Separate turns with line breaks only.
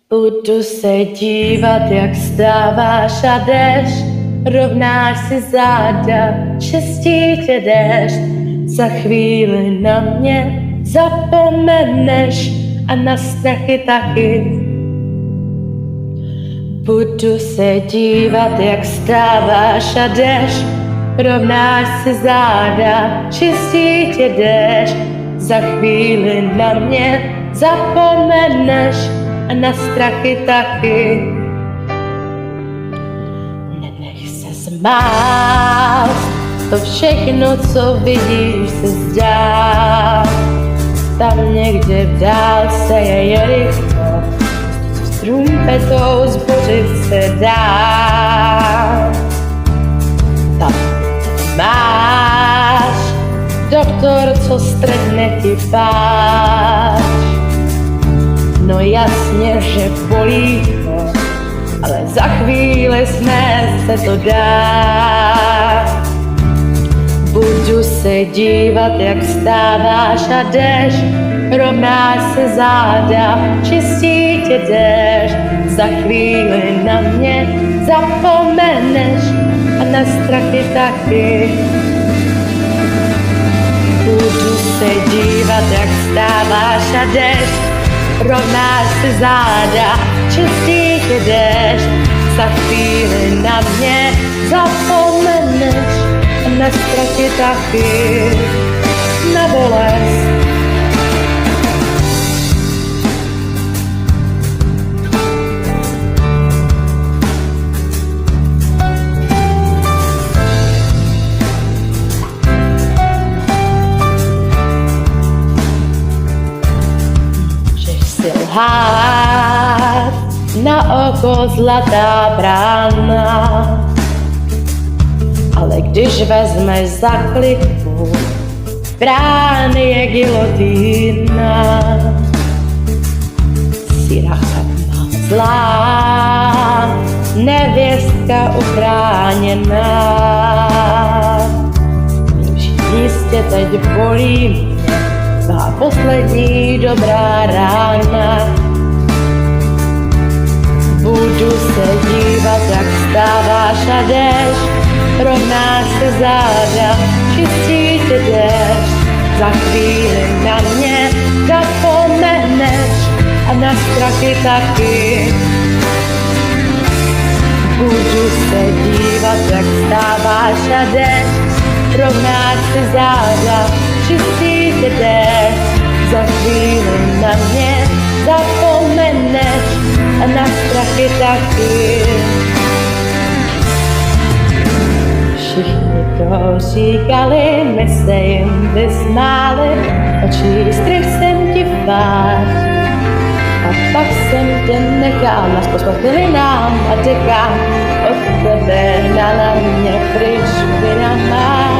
Budu se dívat, jak stáváš a jdeš, rovnáš si záda, čistí tě déšť. Za chvíli na mě zapomeneš a na strachy taky. Budu se dívat, jak stáváš a jdeš, rovnáš si záda, čistí tě déšť. Za chvíli na mě zapomeneš a na strachy taky. Nenech se zmást, to všechno, co vidíš, se zdá. Tam někde v dálce je Jericho, s trumpetou zbořit se dá. Tam máš doktor, co strhne ti páč. No jasně, že bolí to, ale za chvíli snést se to dá. Budu se dívat, jak stáváš a jdeš, rovnáš se záda, čistí tě déšť. Za chvíli na mě zapomeneš a na strachy taky. Budu se dívat, jak stáváš a jdeš, rovnáš si záda, čistí tě déšť. Za chvíli na mě zapomeneš a na strachy taky. Na bolest. Lhát, na oko zlatá brána, ale když vezmeš za kliku, brány je gilotýna. Síra chatná zlá, nevěstka uchráněná. Mým místě teď bolí mě tvá poslední dobrá rána. Budu se dívat, jak stáváš a jdeš, rovnáš se záda, čistí tě déšť. Za chvíli na mě zapomeneš a na strachy taky. Budu se dívat, jak stáváš a jdeš, rovnáš se záda, čistí tě déšť. Za chvíli na mě zapomeneš a na strachy taky. Všichni to říkali, my se jim vysmáli, očí strych jsem ti váš. A pak jsem tě nechal, nás pospochili nám a dekám od tebe hnala mě pryč, vina má.